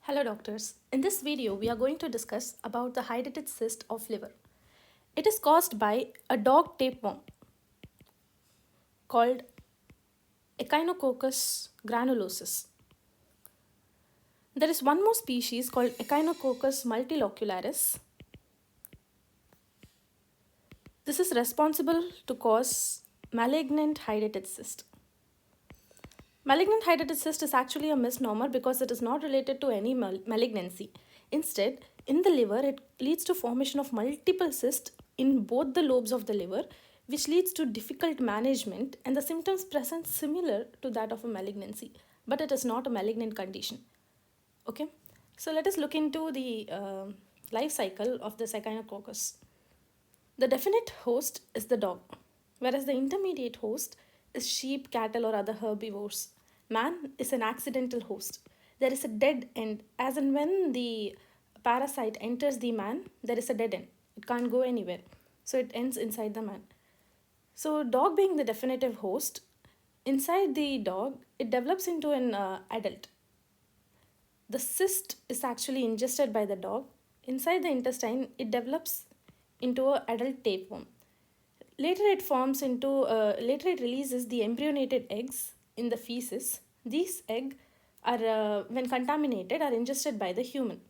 Hello doctors. In this video, we are going to discuss about the hydatid cyst of liver. It is caused by a dog tapeworm called Echinococcus granulosus. There is one more species called Echinococcus multilocularis. This is responsible to cause malignant hydatid cyst. Malignant hydatid cyst is actually a misnomer because it is not related to any malignancy. Instead, in the liver, it leads to formation of multiple cysts in both the lobes of the liver, which leads to difficult management, and the symptoms present similar to that of a malignancy, but it is not a malignant condition. Okay, so let us look into the life cycle of the Echinococcus. The definite host is the dog, whereas the intermediate host is sheep, cattle, or other herbivores. Man is an accidental host. There is a dead end, as in when the parasite enters the man, there is a dead end. It can't go anywhere. So it ends inside the man. So dog being the definitive host, inside the dog, it develops into an adult. The cyst is actually ingested by the dog. Inside the intestine, it develops into an adult tapeworm. Later it releases the embryonated eggs in the feces. These eggs are, when contaminated, are ingested by the human.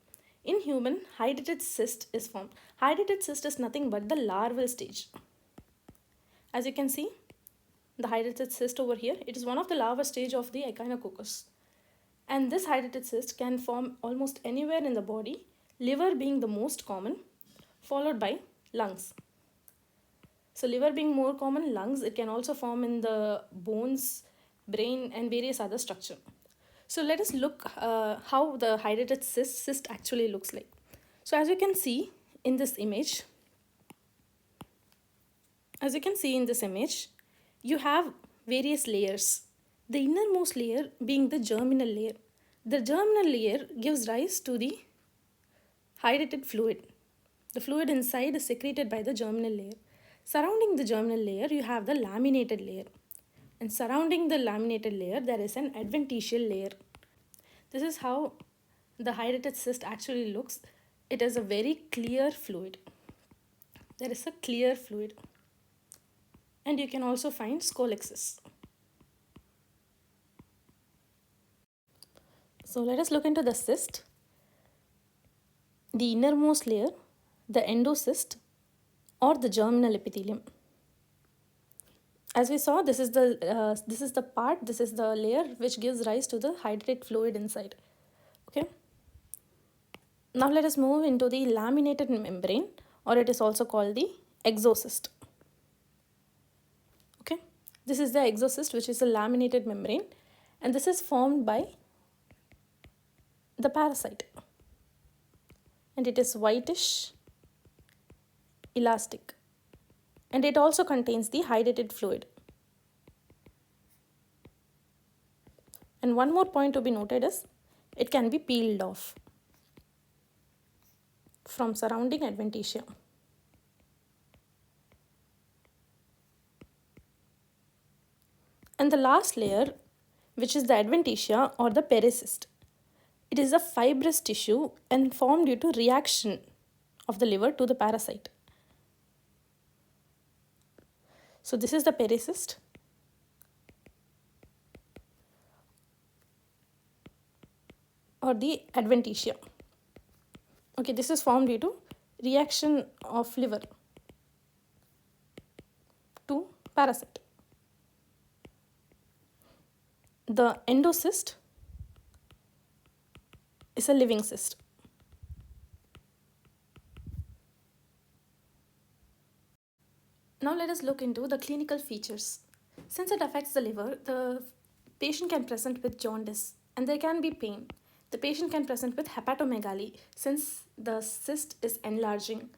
In human, hydatid cyst is formed. Hydatid cyst is nothing but the larval stage. As you can see, the hydatid cyst over here, it is one of the larval stage of the Echinococcus. And this hydatid cyst can form almost anywhere in the body, liver being the most common, followed by lungs. So liver being more common, lungs, it can also form in the bones, brain, and various other structure. So let us look how the hydatid cyst actually looks like. So as you can see in this image, you have various layers. The innermost layer being the germinal layer. The germinal layer gives rise to the hydatid fluid. The fluid inside is secreted by the germinal layer. Surrounding the germinal layer, you have the laminated layer. And surrounding the laminated layer, there is an adventitial layer. This is how the hydatid cyst actually looks. It is a very clear fluid. There is a clear fluid. And you can also find scholexis. So let us look into the cyst. The innermost layer, the endocyst, or the germinal epithelium. As we saw, this is the layer which gives rise to the hydatid fluid inside. Okay. Now let us move into the laminated membrane, or it is also called the exocyst. Okay. This is the exocyst, which is a laminated membrane, and this is formed by the parasite. And it is whitish, elastic. And it also contains the hydatid fluid. And one more point to be noted is, it can be peeled off from surrounding adventitia. And the last layer, which is the adventitia or the pericyst. It is a fibrous tissue and formed due to reaction of the liver to the parasite. So this is the pericyst. Or the adventitia. Okay, this is formed due to reaction of liver to parasite. The endocyst is a living cyst. Now let us look into the clinical features. Since it affects the liver, the patient can present with jaundice and there can be pain. The patient can present with hepatomegaly since the cyst is enlarging.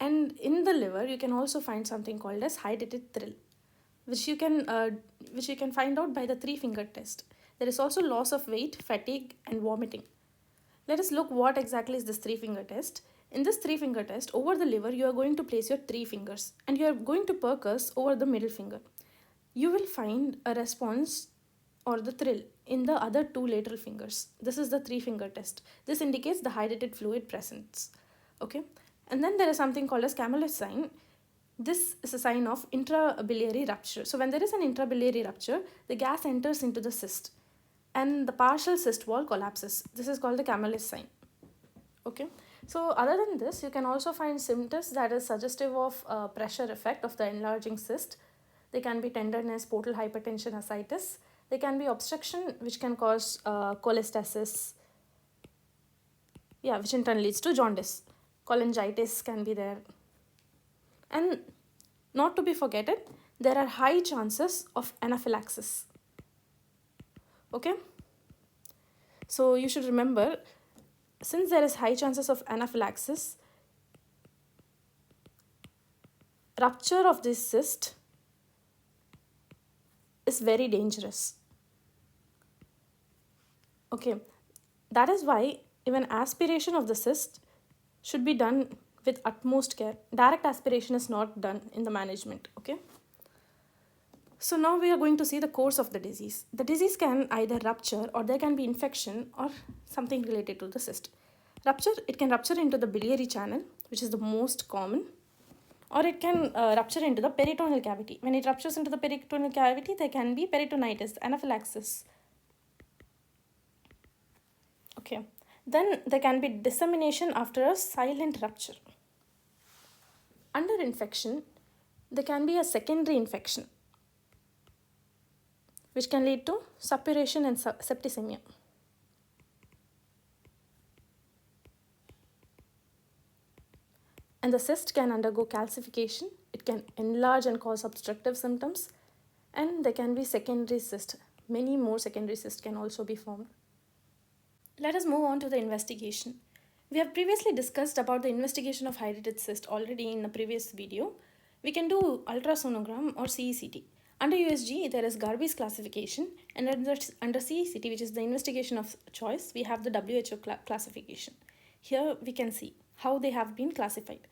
And in the liver, you can also find something called as hydatid thrill, which you can find out by the 3-finger test. There is also loss of weight, fatigue, and vomiting. Let us look what exactly is this 3-finger test. In this 3-finger test, over the liver, you are going to place your 3 fingers and you are going to percuss over the middle finger. You will find a response or the thrill in the other two lateral fingers. This is the 3-finger test. This indicates the hydatid fluid presence. Okay, and then there is something called as Camillus sign. This is a sign of intrabiliary rupture. So when there is an intrabiliary rupture, the gas enters into the cyst and the partial cyst wall collapses. This is called the Camillus sign. Okay, so other than this, you can also find symptoms that is suggestive of pressure effect of the enlarging cyst. They can be tenderness, portal hypertension, ascites. There can be obstruction which can cause cholestasis, which in turn leads to jaundice. Cholangitis can be there. And not to be forgotten, there are high chances of anaphylaxis. Okay, so you should remember, since there is high chances of anaphylaxis, rupture of this cyst is very dangerous. Okay, that is why even aspiration of the cyst should be done with utmost care. Direct aspiration is not done in the management. Okay, so now we are going to see the course of the disease. The disease can either rupture, or there can be infection or something related to the cyst. Rupture, it can rupture into the biliary channel, which is the most common, or it can rupture into the peritoneal cavity. When it ruptures into the peritoneal cavity, there can be peritonitis, anaphylaxis. Okay, then there can be dissemination after a silent rupture. Under infection, there can be a secondary infection, which can lead to suppuration and septicemia. And the cyst can undergo calcification, it can enlarge and cause obstructive symptoms, and there can be secondary cyst. Many more secondary cysts can also be formed. Let us move on to the investigation. We have previously discussed about the investigation of hydatid cyst already in the previous video. We can do ultrasonogram or CECT. Under USG, there is Garvey's classification, and under CECT, which is the investigation of choice, we have the WHO classification. Here we can see how they have been classified.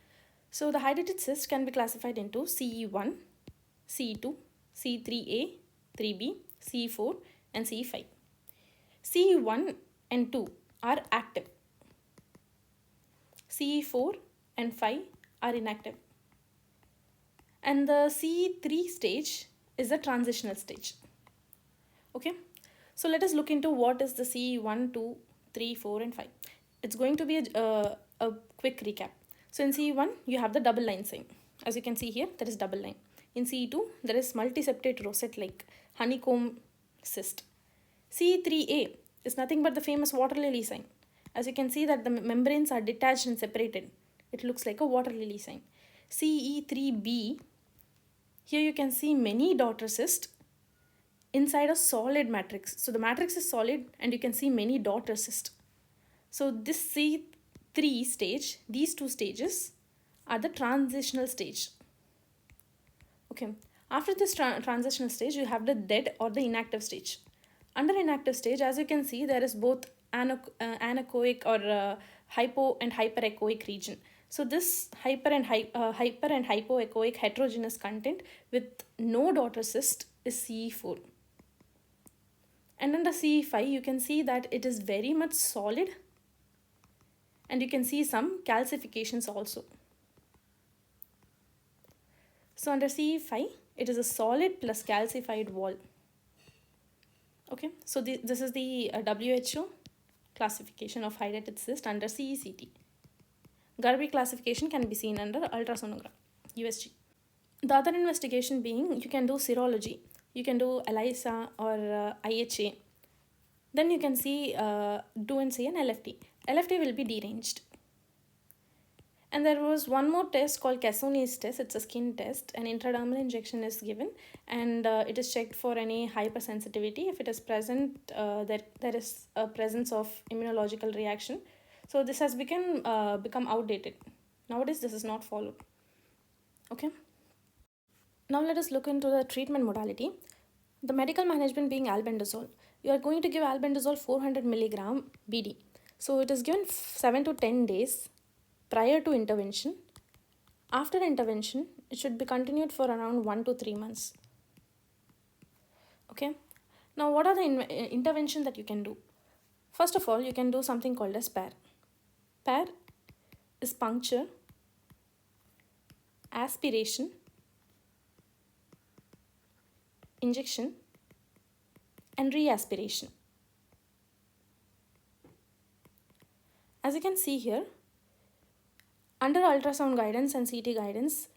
So the hydatid cyst can be classified into CE1, CE2, CE3A, 3B, CE4, and CE5. CE1 and 2 are active. CE4 and 5 are inactive. And the CE3 stage is the transitional stage. Okay, so let us look into what is the CE1, 2, 3, 4, and 5. It's going to be a quick recap. So in CE1, you have the double line sign. As you can see here, there is double line. In CE2, there is multiseptate rosette-like honeycomb cyst. CE3A is nothing but the famous water lily sign. As you can see that the membranes are detached and separated. It looks like a water lily sign. CE3B, here you can see many daughter cysts inside a solid matrix. So the matrix is solid and you can see many daughter cysts. So this C3 stage, these two stages are the transitional stage. Okay, after this transitional stage, you have the dead or the inactive stage. Under inactive stage, as you can see, there is both anechoic or hypo and hyperechoic region. So this hyper and hypoechoic heterogeneous content with no daughter cyst is CE4. And under CE5, you can see that it is very much solid and you can see some calcifications also. So under CE5, it is a solid plus calcified wall. Okay, so this is the WHO classification of hydatid cyst under CECT. Garvey classification can be seen under ultrasonogram, USG. The other investigation being, you can do serology. You can do ELISA or IHA. Then you can see, do and see an LFT. LFT will be deranged. And there was one more test called Cassoni's test. It's a skin test. An intradermal injection is given and it is checked for any hypersensitivity. If it is present, there is a presence of immunological reaction. So this has become outdated. Nowadays, this is not followed. Okay. Now let us look into the treatment modality. The medical management being albendazole. You are going to give albendazole 400 milligram BD. So it is given 7 to 10 days prior to intervention. After intervention, it should be continued for around 1 to 3 months. Okay. Now, what are the interventions that you can do? First of all, you can do something called as PAR. PAR is puncture, aspiration, injection, and reaspiration. As you can see here, under ultrasound guidance and CT guidance,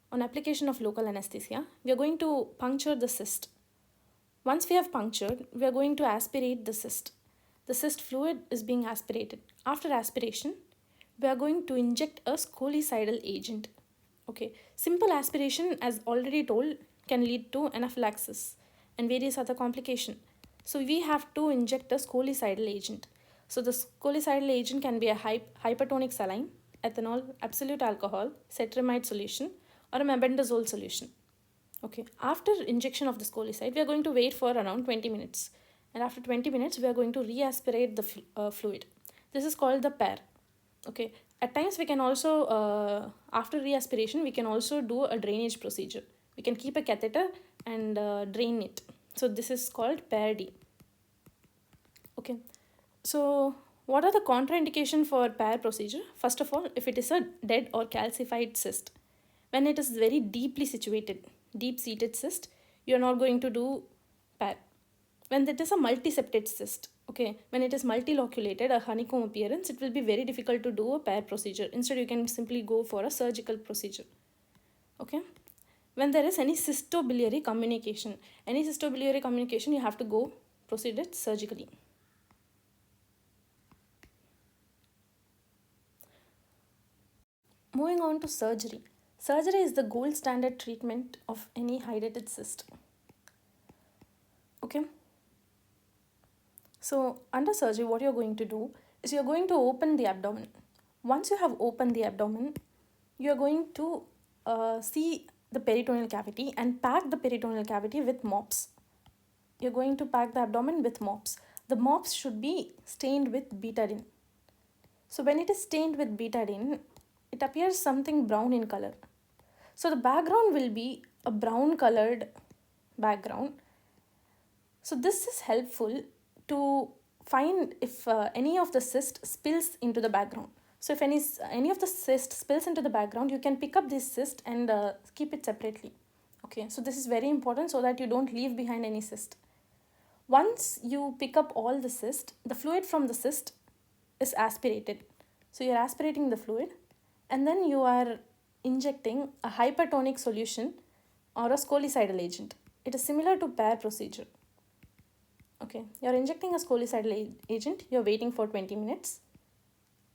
on application of local anesthesia, we are going to puncture the cyst. Once we have punctured, we are going to aspirate the cyst. The cyst fluid is being aspirated. After aspiration, we are going to inject a scolicidal agent. Okay, simple aspiration, as already told, can lead to anaphylaxis and various other complications. So we have to inject a scolicidal agent. So the scolicidal agent can be a hypertonic saline, ethanol, absolute alcohol, cetrimide solution, or a mebendazole solution. Okay, after injection of the scolicide, we are going to wait for around 20 minutes. And after 20 minutes, we are going to reaspirate the fluid. This is called the PAR. Okay, at times we can also, after reaspiration, we can also do a drainage procedure. We can keep a catheter and drain it. So this is called PAR-D. Okay, so what are the contraindication for PAR procedure? First of all, if it is a dead or calcified cyst, when it is very deeply situated, deep-seated cyst, you are not going to do PAR. When it is a multiseptate cyst, okay, when it is multiloculated, a honeycomb appearance, it will be very difficult to do a PAR procedure. Instead, you can simply go for a surgical procedure. Okay, when there is any cystobiliary communication, you have to go proceed it surgically. Moving on to surgery. Surgery is the gold standard treatment of any hydatid cyst. Okay. So under surgery, what you're going to do is you're going to open the abdomen. Once you have opened the abdomen, you're going to see the peritoneal cavity and pack the peritoneal cavity with mops. You're going to pack the abdomen with mops. The mops should be stained with betadine. So when it is stained with betadine, it appears something brown in color. So the background will be a brown colored background. So this is helpful to find if any of the cyst spills into the background. So if any of the cyst spills into the background, you can pick up this cyst and keep it separately. Okay, so this is very important so that you don't leave behind any cyst. Once you pick up all the cyst, the fluid from the cyst is aspirated. So you're aspirating the fluid and then you are injecting a hypertonic solution or a scolicidal agent. It is similar to PAR procedure. Okay, you're injecting a scolicidal agent, you're waiting for 20 minutes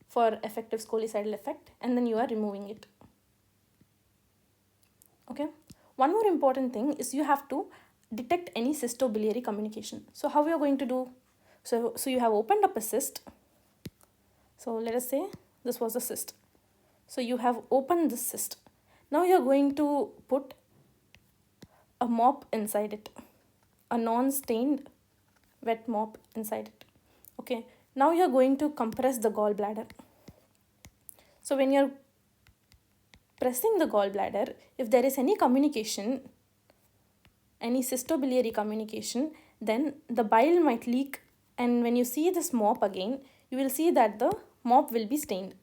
for effective scolicidal effect and then you are removing it. Okay, one more important thing is you have to detect any cystobiliary communication. So how we are going to do? So you have opened up a cyst. So let us say this was a cyst. So you have opened this cyst. Now you are going to put a mop inside it, a non-stained wet mop inside it. Okay, now you are going to compress the gallbladder. So when you are pressing the gallbladder, if there is any communication, any cystobiliary communication, then the bile might leak, and when you see this mop again, you will see that the mop will be stained.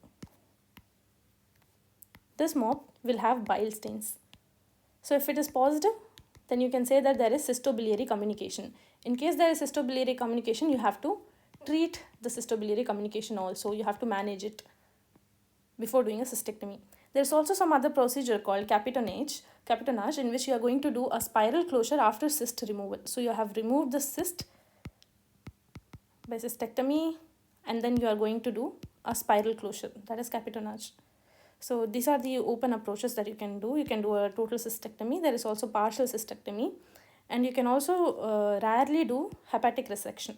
This mop will have bile stains. So if it is positive, then you can say that there is cystobiliary communication. In case there is cystobiliary communication, you have to treat the cystobiliary communication also. You have to manage it before doing a cystectomy. There is also some other procedure called capitonage, in which you are going to do a spiral closure after cyst removal. So you have removed the cyst by cystectomy and then you are going to do a spiral closure, that is capitonage. So these are the open approaches that you can do. You can do a total cystectomy. There is also partial cystectomy. And you can also rarely do hepatic resection.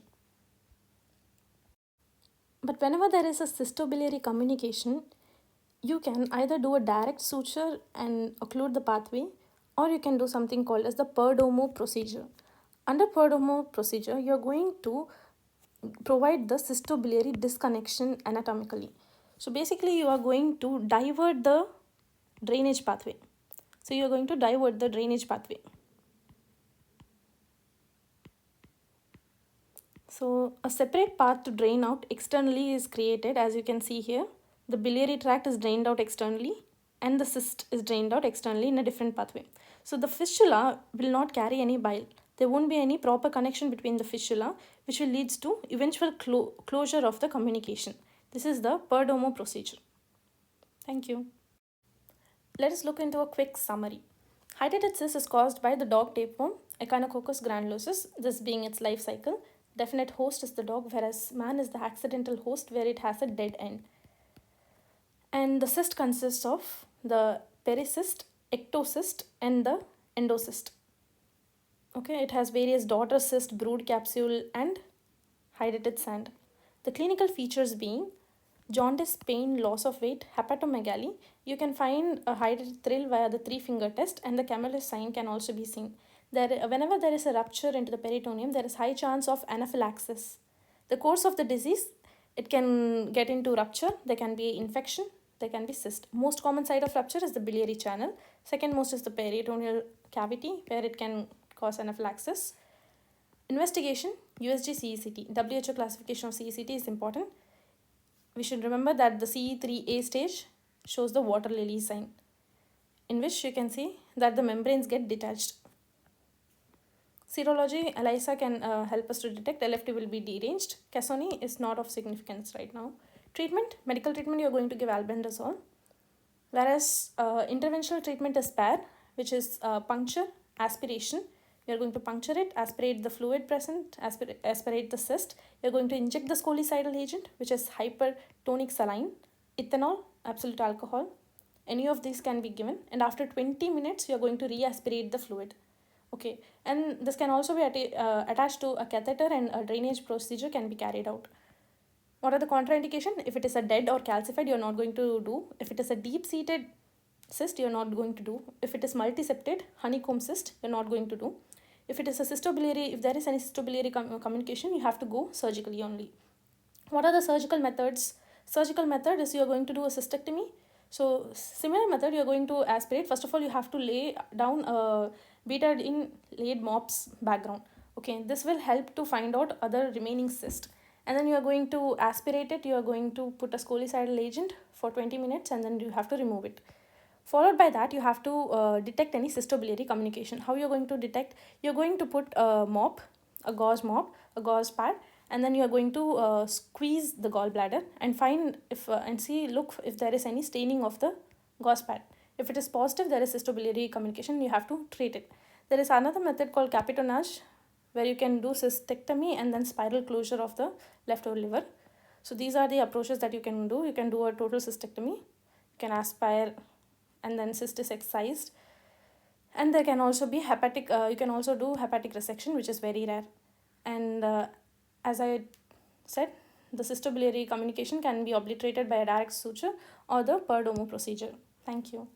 But whenever there is a cystobiliary communication, you can either do a direct suture and occlude the pathway, or you can do something called as the Perdomo procedure. Under Perdomo procedure, you are going to provide the cystobiliary disconnection anatomically. So basically you are going to divert the drainage pathway. So you are going to divert the drainage pathway. So a separate path to drain out externally is created. As you can see here, the biliary tract is drained out externally and the cyst is drained out externally in a different pathway. So the fistula will not carry any bile. There won't be any proper connection between the fistula, which will lead to eventual closure of the communication. This is the Perdomo procedure. Thank you. Let us look into a quick summary. Hydatid cyst is caused by the dog tapeworm, Echinococcus granulosus, this being its life cycle. Definite host is the dog, whereas man is the accidental host where it has a dead end. And the cyst consists of the pericyst, ectocyst, and the endocyst. Okay, it has various daughter cyst, brood capsule, and hydatid sand. The clinical features being jaundice, pain, loss of weight, hepatomegaly. You can find a hydatid thrill via the 3-finger test, and the camelus sign can also be seen. Whenever there is a rupture into the peritoneum, there is high chance of anaphylaxis. The course of the disease, it can get into rupture, there can be infection, there can be cyst. Most common site of rupture is the biliary channel. Second most is the peritoneal cavity, where it can cause anaphylaxis. Investigation, USG CECT. WHO classification of CECT is important. We should remember that the CE3A stage shows the water lily sign, in which you can see that the membranes get detached. Serology, ELISA can help us to detect. LFT will be deranged. Cassoni is not of significance right now. Treatment, medical treatment, you are going to give albendazole. Whereas interventional treatment is PAR, which is puncture, aspiration. You are going to puncture it, aspirate the fluid present, aspirate the cyst. You are going to inject the scolicidal agent, which is hypertonic saline, ethanol, absolute alcohol. Any of these can be given, and after 20 minutes, you are going to re-aspirate the fluid. Okay, and this can also be attached to a catheter, and a drainage procedure can be carried out. What are the contraindications? If it is a dead or calcified, you're not going to do. If it is a deep-seated cyst, you're not going to do. If it is multiseptate, honeycomb cyst, you're not going to do. If it is a cystobiliary, if there is any cystobiliary communication, you have to go surgically only. What are the surgical methods? Surgical method is you're going to do a cystectomy. So similar method, you're going to aspirate. First of all, you have to lay down a betadine laid mops background. Okay, this will help to find out other remaining cyst. And then you are going to aspirate it. You are going to put a scolicidal agent for 20 minutes, and then you have to remove it. Followed by that, you have to detect any cystobiliary communication. How you're going to detect? You're going to put a mop, a gauze pad, and then you are going to squeeze the gallbladder and find if look if there is any staining of the gauze pad. If it is positive, there is cystobiliary communication. You have to treat it. There is another method called capitonage, where you can do cystectomy and then spiral closure of the leftover liver. So these are the approaches that you can do. You can do a total cystectomy. You can aspire, and then cyst is excised. And there can also be hepatic. You can also do hepatic resection, which is very rare. And as I said, the cystobiliary communication can be obliterated by a direct suture or the Perdomo procedure. Thank you.